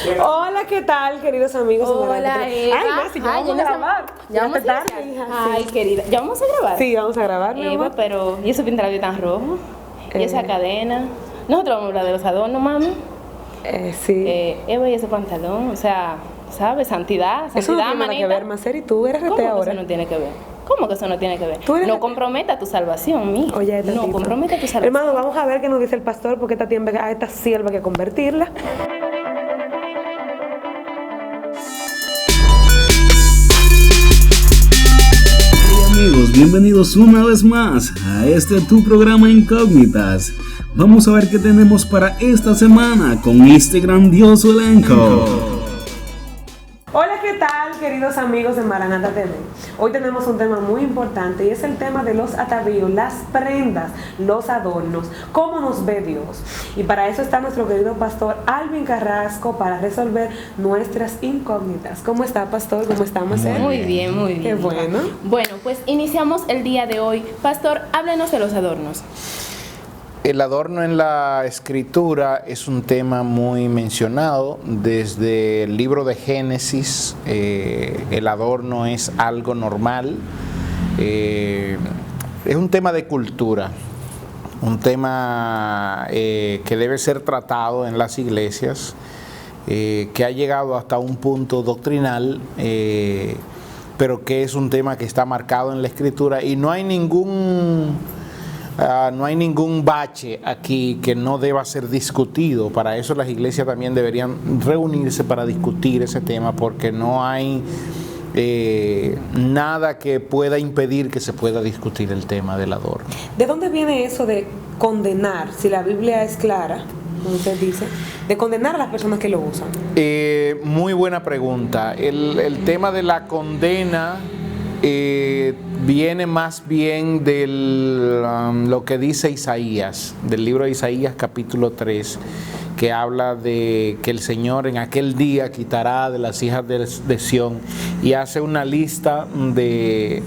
Hola, ¿qué tal, queridos amigos? Hola, Eva. Ay, Nancy, ya vamos a grabar. Ya vamos a tarde, grabar. hija. Ay, Sí. querida, ¿ya vamos a grabar? Sí, vamos a grabar, mi Eva, amor. pero ¿y ese pintalabio tan rojo? ¿Y esa cadena? Nosotros vamos a hablar de los adornos, mami. Sí. Eva, y ese pantalón, o sea, ¿sabes? Santidad, Eso no santidad, tiene nada que manita. ver, Maceri. Tú eres ¿Cómo RT que ahora. eso no tiene que ver? ¿Cómo que eso no tiene que ver? Tú eres No RT. comprometa tu salvación, mija. Oye, esta no tipa. comprometa tu salvación. Hermano, vamos a ver qué nos dice el pastor, porque esta tiene a esta sierva hay que convertirla. Amigos, bienvenidos una vez más a tu programa Incógnitas. Vamos a ver qué tenemos para esta semana con este grandioso elenco. Hola, ¿qué tal, queridos amigos de Maranata TV? Hoy tenemos un tema muy importante y es el tema de los atavíos, las prendas, los adornos, cómo nos ve Dios. Y para eso está nuestro querido pastor Alvin Carrasco para resolver nuestras incógnitas. ¿Cómo está, pastor? ¿Cómo estamos? Muy bien, muy bien. Qué bueno. Bueno, pues iniciamos el día de hoy. Pastor, háblenos de los adornos. El adorno en la escritura es un tema muy mencionado desde el libro de Génesis. El adorno es algo normal, es un tema de cultura, un tema que debe ser tratado en las iglesias, que ha llegado hasta un punto doctrinal, pero que es un tema que está marcado en la escritura y no hay ningún bache aquí que no deba ser discutido. Para eso las iglesias también deberían reunirse para discutir ese tema, porque no hay nada que pueda impedir que se pueda discutir el tema del adorno. ¿De dónde viene eso de condenar, si la Biblia es clara, como usted dice, de condenar a las personas que lo usan? Muy buena pregunta. El tema de la condena viene más bien de lo que dice Isaías, del libro de Isaías capítulo 3, que habla de que el Señor en aquel día quitará de las hijas de Sión, y hace una lista de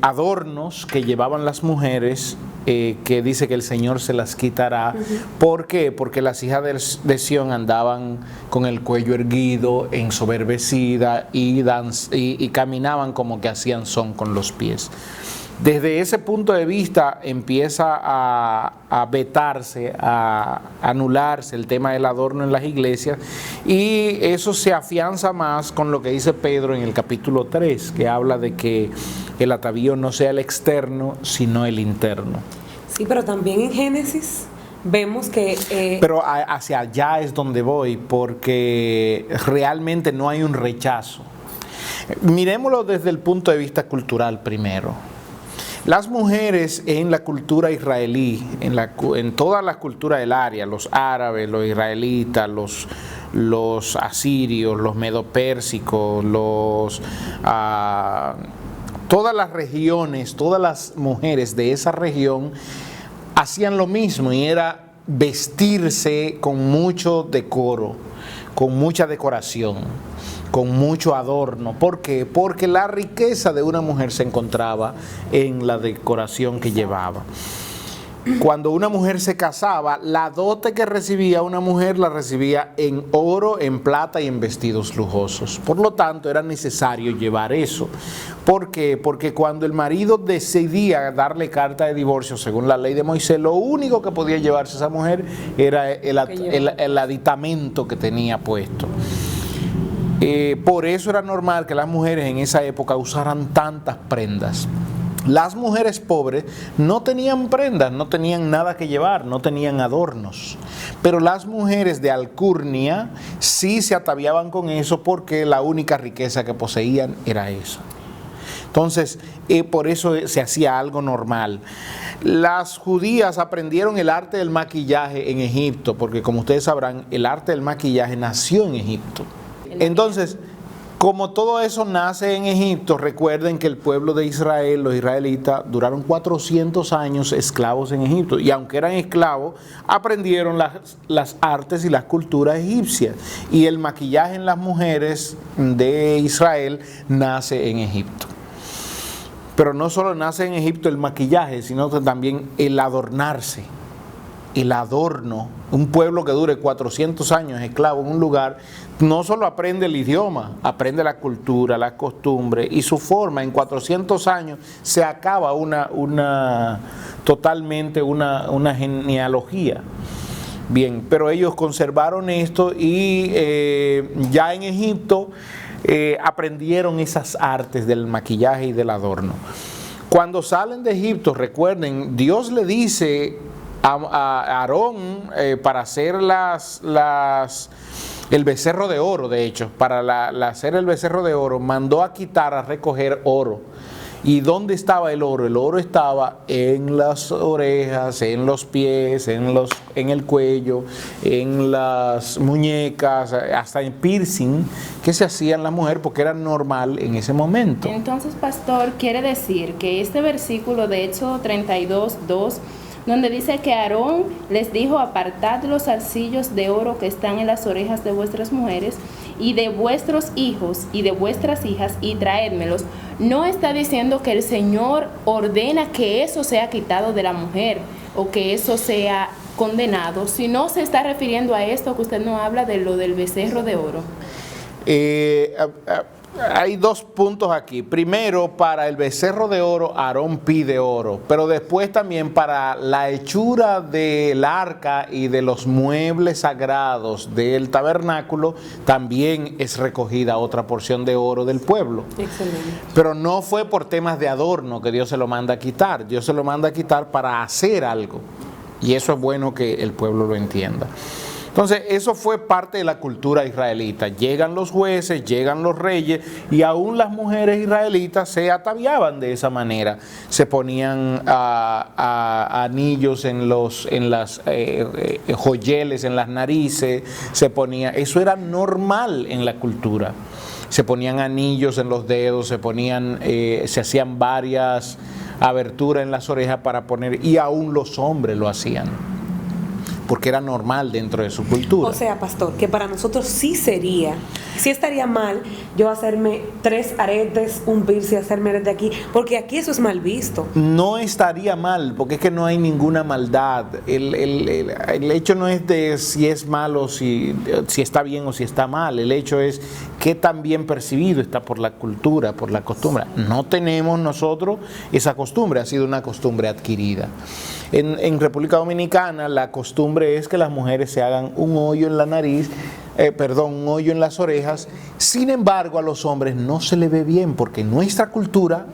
adornos que llevaban las mujeres, que dice que el Señor se las quitará. ¿Por qué? Porque las hijas de Sión andaban con el cuello erguido, ensoberbecida, y caminaban como que hacían son con los pies. Desde ese punto de vista empieza a vetarse, a anularse el tema del adorno en las iglesias, y eso se afianza más con lo que dice Pedro en el capítulo 3, que habla de que el atavío no sea el externo, sino el interno. Sí, pero también en Génesis vemos que... Pero hacia allá es donde voy, porque realmente no hay un rechazo. Mirémoslo desde el punto de vista cultural primero. Las mujeres en la cultura israelí, en todas las culturas del área, los árabes, los israelitas, los asirios, los medopérsicos, todas las regiones, todas las mujeres de esa región hacían lo mismo, y era vestirse con mucho decoro, con mucha decoración, con mucho adorno. ¿Por qué? Porque la riqueza de una mujer se encontraba en la decoración que llevaba. Cuando una mujer se casaba, la dote que recibía una mujer la recibía en oro, en plata y en vestidos lujosos. Por lo tanto, era necesario llevar eso. ¿Por qué? Porque cuando el marido decidía darle carta de divorcio, según la ley de Moisés, lo único que podía llevarse esa mujer era el aditamento que tenía puesto. Por eso era normal que las mujeres en esa época usaran tantas prendas. Las mujeres pobres no tenían prendas, no tenían nada que llevar, no tenían adornos. Pero las mujeres de alcurnia sí se ataviaban con eso, porque la única riqueza que poseían era eso. Entonces, por eso se hacía algo normal. Las judías aprendieron el arte del maquillaje en Egipto, porque como ustedes sabrán, el arte del maquillaje nació en Egipto. Entonces, como todo eso nace en Egipto, recuerden que el pueblo de Israel, los israelitas, duraron 400 años esclavos en Egipto. Y aunque eran esclavos, aprendieron las artes y las culturas egipcias. Y el maquillaje en las mujeres de Israel nace en Egipto. Pero no solo nace en Egipto el maquillaje, sino también el adornarse. el adorno. Un pueblo que dure 400 años esclavo en un lugar, no solo aprende el idioma, aprende la cultura, la costumbre y su forma. En 400 años se acaba totalmente una genealogía. Bien, pero ellos conservaron esto y ya en Egipto aprendieron esas artes del maquillaje y del adorno. Cuando salen de Egipto, recuerden, Dios le dice a Aarón para hacer el becerro de oro, de hecho, para hacer el becerro de oro, mandó a quitar, a recoger oro. ¿Y dónde estaba el oro? El oro estaba en las orejas, en los pies, en el cuello, en las muñecas, hasta en piercing que se hacían la mujer porque era normal en ese momento. Entonces, pastor, quiere decir que este versículo de Éxodo 32:2, donde dice que Aarón les dijo: apartad los zarcillos de oro que están en las orejas de vuestras mujeres y de vuestros hijos y de vuestras hijas y traédmelos, no está diciendo que el Señor ordena que eso sea quitado de la mujer o que eso sea condenado, sino se está refiriendo a esto que usted nos habla de lo del becerro de oro. Hay dos puntos aquí. Primero, para el becerro de oro, Aarón pide oro, pero después también para la hechura del arca y de los muebles sagrados del tabernáculo, también es recogida otra porción de oro del pueblo. Excelente. Pero no fue por temas de adorno que Dios se lo manda a quitar. Dios se lo manda a quitar para hacer algo. Y eso es bueno que el pueblo lo entienda. Entonces, eso fue parte de la cultura israelita. Llegan los jueces, llegan los reyes y aún las mujeres israelitas se ataviaban de esa manera. Se ponían anillos en las joyeles en las narices, eso era normal en la cultura. Se ponían anillos en los dedos, se hacían varias aberturas en las orejas para poner, y aún los hombres lo hacían, porque era normal dentro de su cultura. O sea, pastor, que para nosotros sí estaría mal yo hacerme 3 aretes, un piercing, hacerme desde aquí, porque aquí eso es mal visto. No estaría mal, porque es que no hay ninguna maldad. El hecho no es de si es malo, si está bien o si está mal. El hecho es qué tan bien percibido está por la cultura, por la costumbre. No tenemos nosotros esa costumbre, ha sido una costumbre adquirida. En República Dominicana la costumbre es que las mujeres se hagan un hoyo en la nariz, un hoyo en las orejas. Sin embargo, a los hombres no se le ve bien porque nuestra cultura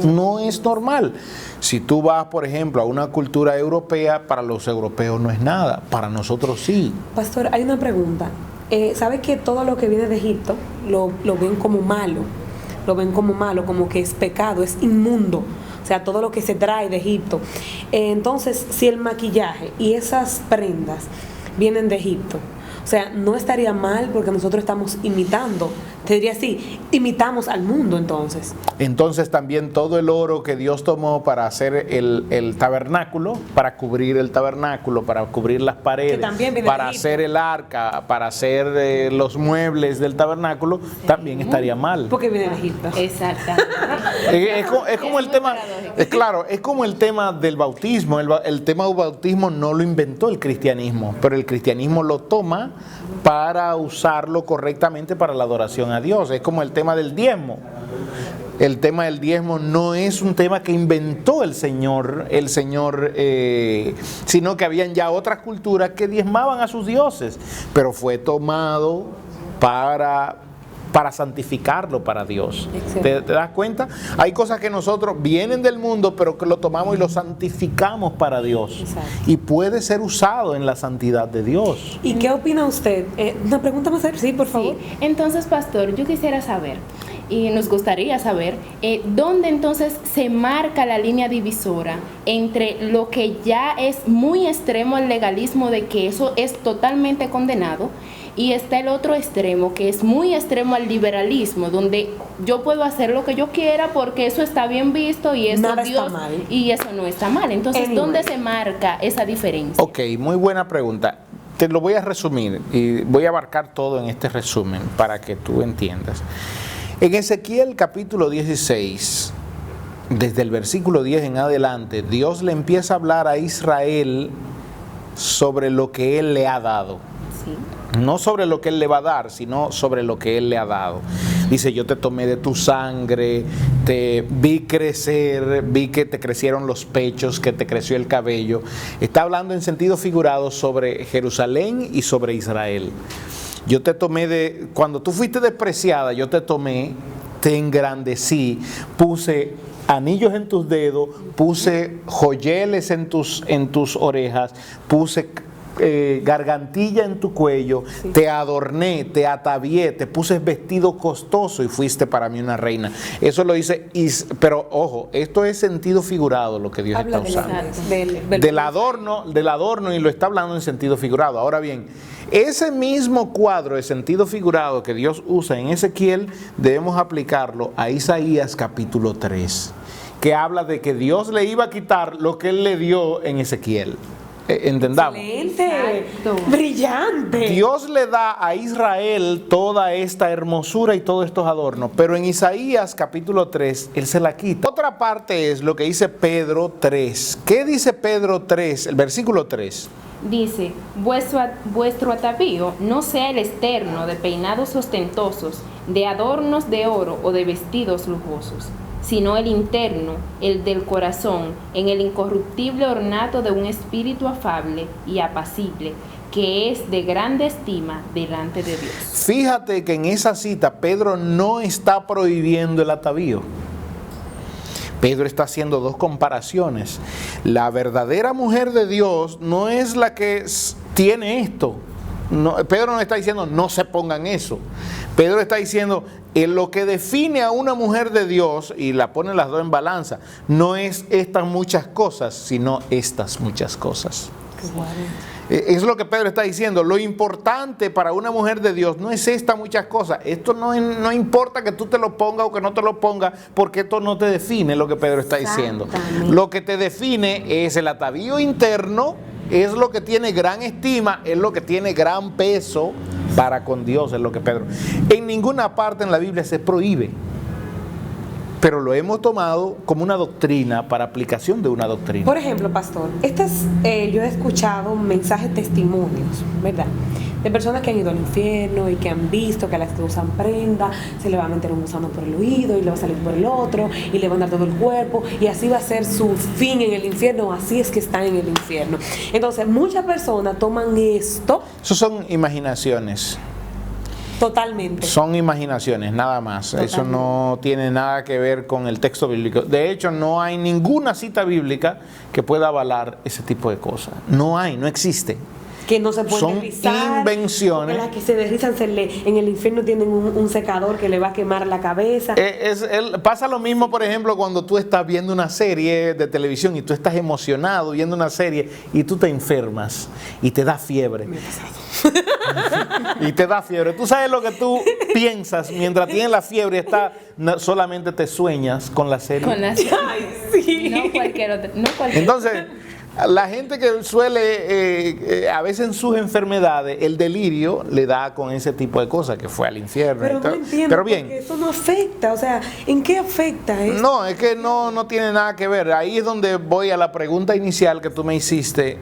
no es normal. Si tú vas, por ejemplo, a una cultura europea, para los europeos no es nada, para nosotros sí. Pastor, hay una pregunta. ¿Sabe que todo lo que viene de Egipto lo ven como malo? Lo ven como malo, como que es pecado, es inmundo. O sea, todo lo que se trae de Egipto. Entonces, si el maquillaje y esas prendas vienen de Egipto, o sea, no estaría mal porque nosotros estamos imitando. Te diría así, imitamos al mundo entonces. Entonces también todo el oro que Dios tomó para hacer el tabernáculo, para cubrir el tabernáculo, para cubrir las paredes, para hacer el arca, para hacer los muebles del tabernáculo, también estaría mal. Porque viene de Egipto. Exactamente. Es como el tema, claro, es como el tema del bautismo. El tema del bautismo no lo inventó el cristianismo, pero el cristianismo lo toma para usarlo correctamente para la adoración a Dios. Es como el tema del diezmo. El tema del diezmo no es un tema que inventó el Señor, sino que habían ya otras culturas que diezmaban a sus dioses, pero fue tomado para santificarlo para Dios. ¿Te das cuenta? Hay cosas que nosotros vienen del mundo, pero que lo tomamos y lo santificamos para Dios. Exacto. Y puede ser usado en la santidad de Dios. ¿Y qué opina usted? Una pregunta más, sí, por favor. Sí. Entonces, pastor, yo quisiera saber, y nos gustaría saber, ¿dónde entonces se marca la línea divisora entre lo que ya es muy extremo el legalismo de que eso es totalmente condenado, y está el otro extremo que es muy extremo al liberalismo, donde yo puedo hacer lo que yo quiera porque eso está bien visto y eso Nada Dios está mal. Y eso no está mal? Entonces, ¿dónde se marca esa diferencia? Ok, muy buena pregunta. Te lo voy a resumir y voy a abarcar todo en este resumen para que tú entiendas. En Ezequiel capítulo 16, desde el versículo 10 en adelante, Dios le empieza a hablar a Israel sobre lo que Él le ha dado. Sí. No sobre lo que Él le va a dar, sino sobre lo que Él le ha dado. Dice, yo te tomé de tu sangre, te vi crecer, vi que te crecieron los pechos, que te creció el cabello. Está hablando en sentido figurado sobre Jerusalén y sobre Israel. Yo te tomé cuando tú fuiste despreciada, yo te tomé, te engrandecí, puse anillos en tus dedos, puse joyeles en tus orejas, puse gargantilla en tu cuello, sí. Te adorné, te atavié, te puse vestido costoso y fuiste para mí una reina. Eso lo dice, pero ojo, esto es sentido figurado lo que Dios habla está usando. Del adorno, y lo está hablando en sentido figurado. Ahora bien, ese mismo cuadro de sentido figurado que Dios usa en Ezequiel, debemos aplicarlo a Isaías capítulo 3, que habla de que Dios le iba a quitar lo que Él le dio en Ezequiel. Entendamos. Excelente, brillante. Dios le da a Israel toda esta hermosura y todos estos adornos, pero en Isaías capítulo 3 Él se la quita. Otra parte es lo que dice Pedro 3. ¿Qué dice Pedro 3? El versículo 3. Dice, vuestro atavío no sea el externo de peinados ostentosos, de adornos de oro o de vestidos lujosos, sino el interno, el del corazón, en el incorruptible ornato de un espíritu afable y apacible, que es de grande estima delante de Dios. Fíjate que en esa cita Pedro no está prohibiendo el atavío. Pedro está haciendo dos comparaciones. La verdadera mujer de Dios no es la que tiene esto. No, Pedro no está diciendo no se pongan eso. Pedro está diciendo lo que define a una mujer de Dios, y la pone las dos en balanza, no es estas muchas cosas, sino estas muchas cosas. Qué bueno. Es lo que Pedro está diciendo. Lo importante para una mujer de Dios no es estas muchas cosas. Esto no importa que tú te lo pongas o que no te lo pongas, porque esto no te define, lo que Pedro está diciendo. Lo que te define es el atavío interno, es lo que tiene gran estima, es lo que tiene gran peso para con Dios, es lo que Pedro. En ninguna parte en la Biblia se prohíbe, pero lo hemos tomado como una doctrina para aplicación de una doctrina. Por ejemplo, pastor, yo he escuchado mensajes testimonios, ¿verdad?, de personas que han ido al infierno y que han visto que a las que usan prenda se le va a meter un gusano por el oído y le va a salir por el otro y le va a dar todo el cuerpo y así va a ser su fin en el infierno, así es que están en el infierno. Entonces muchas personas toman esto. Eso son imaginaciones. Totalmente. Son imaginaciones, nada más. Totalmente. Eso no tiene nada que ver con el texto bíblico. De hecho, no hay ninguna cita bíblica que pueda avalar ese tipo de cosas. No existe. Que no se pueden son deslizar, invenciones. Las que se deslizan en el infierno tienen un secador que le va a quemar la cabeza. Pasa lo mismo, por ejemplo, cuando tú estás viendo una serie de televisión y tú estás emocionado viendo una serie y tú te enfermas y te da fiebre. Me ha pasado. Y te da fiebre. Tú sabes lo que tú piensas mientras tienes la fiebre y solamente te sueñas con la serie. Ay, sí. No cualquier otra. Entonces, la gente que suele, a veces en sus enfermedades, el delirio le da con ese tipo de cosas, que fue al infierno. Pero no entiendo, pero bien, porque eso no afecta, o sea, ¿en qué afecta eso? No, es que no tiene nada que ver. Ahí es donde voy a la pregunta inicial que tú me hiciste.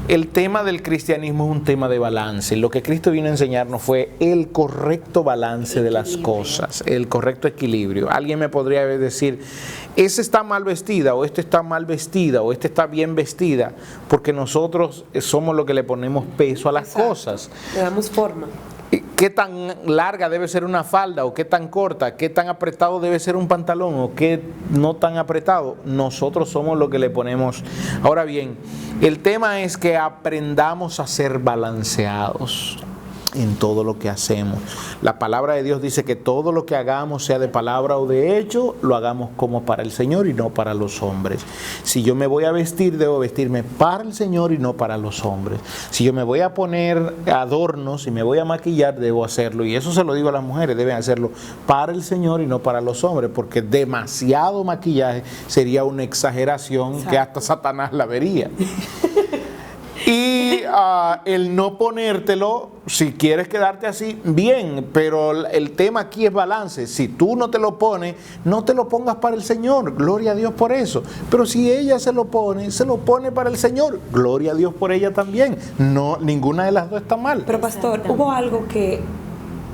El tema del cristianismo es un tema de balance. Lo que Cristo vino a enseñarnos fue el correcto balance de las cosas, el correcto equilibrio. Alguien me podría decir, ese está mal vestida, o este está mal vestida, o este está bien vestida, porque nosotros somos los que le ponemos peso a las cosas. Le damos forma. ¿Qué tan larga debe ser una falda o qué tan corta? ¿Qué tan apretado debe ser un pantalón o qué no tan apretado? Nosotros somos los que le ponemos. Ahora bien, el tema es que aprendamos a ser balanceados en todo lo que hacemos. La palabra de Dios dice que todo lo que hagamos, sea de palabra o de hecho, lo hagamos como para el Señor y no para los hombres. Si yo me voy a vestir, debo vestirme para el Señor y no para los hombres. Si yo me voy a poner adornos y me voy a maquillar, debo hacerlo. Y eso se lo digo a las mujeres, deben hacerlo para el Señor y no para los hombres, porque demasiado maquillaje sería una exageración. Exacto. Que hasta Satanás la vería. Y el no ponértelo, si quieres quedarte así, bien, pero el tema aquí es balance. Si tú no te lo pones, no te lo pongas para el Señor, gloria a Dios por eso. Pero si ella se lo pone para el Señor, gloria a Dios por ella también. No, ninguna de las dos está mal. Pero pastor, hubo algo que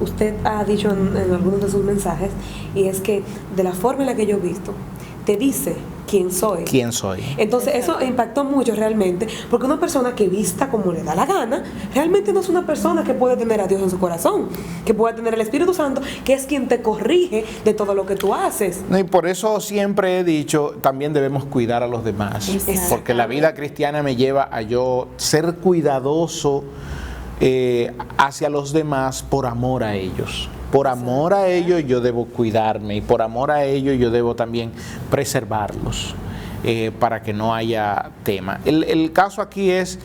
usted ha dicho en algunos de sus mensajes, y es que de la forma en la que yo he visto, te dice quién soy. ¿Quién soy? Entonces eso impactó mucho realmente, porque una persona que vista como le da la gana, realmente no es una persona que puede tener a Dios en su corazón, que puede tener el Espíritu Santo, que es quien te corrige de todo lo que tú haces. No, y por eso siempre he dicho, también debemos cuidar a los demás, porque la vida cristiana me lleva a yo ser cuidadoso hacia los demás por amor a ellos. Por amor a ellos yo debo cuidarme, y por amor a ellos yo debo también preservarlos para que no haya tema. El caso aquí es,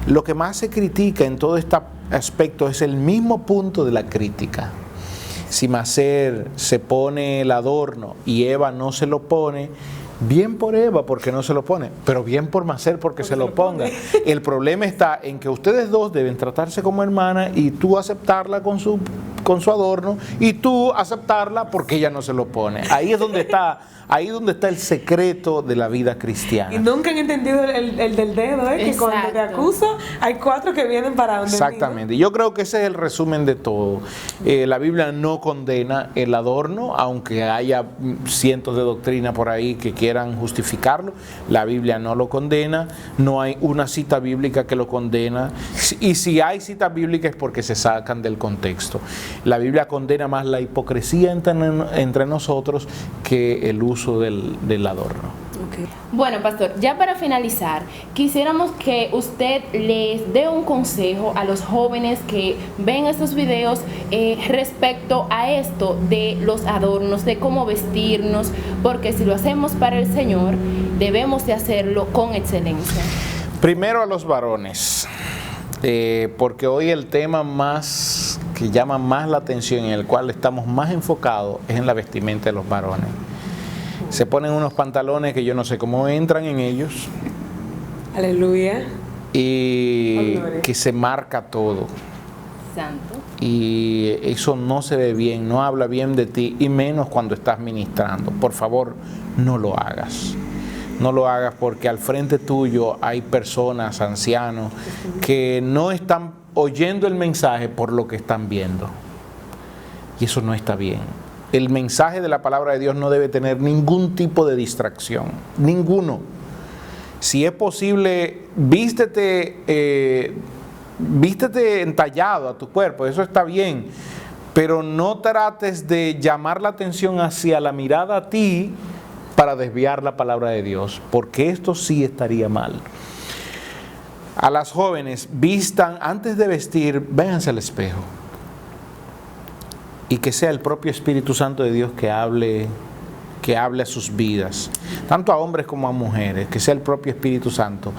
lo que más se critica en todo este aspecto es el mismo punto de la crítica. Si Macer se pone el adorno y Eva no se lo pone, bien por Eva porque no se lo pone, pero bien por Macer porque se lo ponga. El problema está en que ustedes dos deben tratarse como hermanas, y tú aceptarla con su adorno, y tú aceptarla porque ella no se lo pone. Ahí es donde está el secreto de la vida cristiana. Y nunca han entendido el del dedo, que cuando te acuso hay 4 que vienen para donde. Exactamente. Yo creo que ese es el resumen de todo. La Biblia no condena el adorno, aunque haya cientos de doctrinas por ahí que quieran justificarlo. La Biblia no lo condena, no hay una cita bíblica que lo condena, y si hay citas bíblicas es porque se sacan del contexto. La Biblia condena más la hipocresía entre nosotros que el uso del adorno. Okay. Bueno, pastor, ya para finalizar, quisiéramos que usted les dé un consejo a los jóvenes que ven estos videos respecto a esto de los adornos, de cómo vestirnos, porque si lo hacemos para el Señor, debemos de hacerlo con excelencia. Primero a los varones, porque hoy el tema más que llama más la atención, en el cual estamos más enfocados, es en la vestimenta de los varones. Se ponen unos pantalones que yo no sé cómo entran en ellos. Aleluya. Y que se marca todo. Santo. Y eso no se ve bien, no habla bien de ti, y menos cuando estás ministrando. Por favor, no lo hagas. No lo hagas, porque al frente tuyo hay personas, ancianos, que no están oyendo el mensaje por lo que están viendo. Y eso no está bien. El mensaje de la palabra de Dios no debe tener ningún tipo de distracción, ninguno. Si es posible, vístete entallado a tu cuerpo, eso está bien, pero no trates de llamar la atención hacia la mirada a ti para desviar la palabra de Dios, porque esto sí estaría mal. A las jóvenes, vistan, antes de vestir, véanse al espejo. Y que sea el propio Espíritu Santo de Dios que hable a sus vidas, tanto a hombres como a mujeres, que sea el propio Espíritu Santo.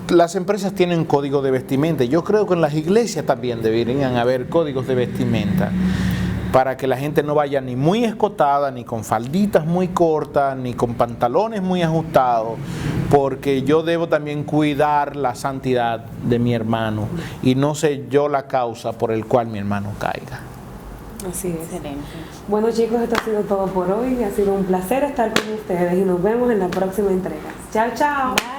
Las empresas tienen código de vestimenta. Yo creo que en las iglesias también deberían haber códigos de vestimenta, para que la gente no vaya ni muy escotada, ni con falditas muy cortas, ni con pantalones muy ajustados, porque yo debo también cuidar la santidad de mi hermano, y no sé yo la causa por el cual mi hermano caiga. Así es. Excelente. Bueno, chicos, esto ha sido todo por hoy. Ha sido un placer estar con ustedes, y nos vemos en la próxima entrega. Chao, chao. Bye.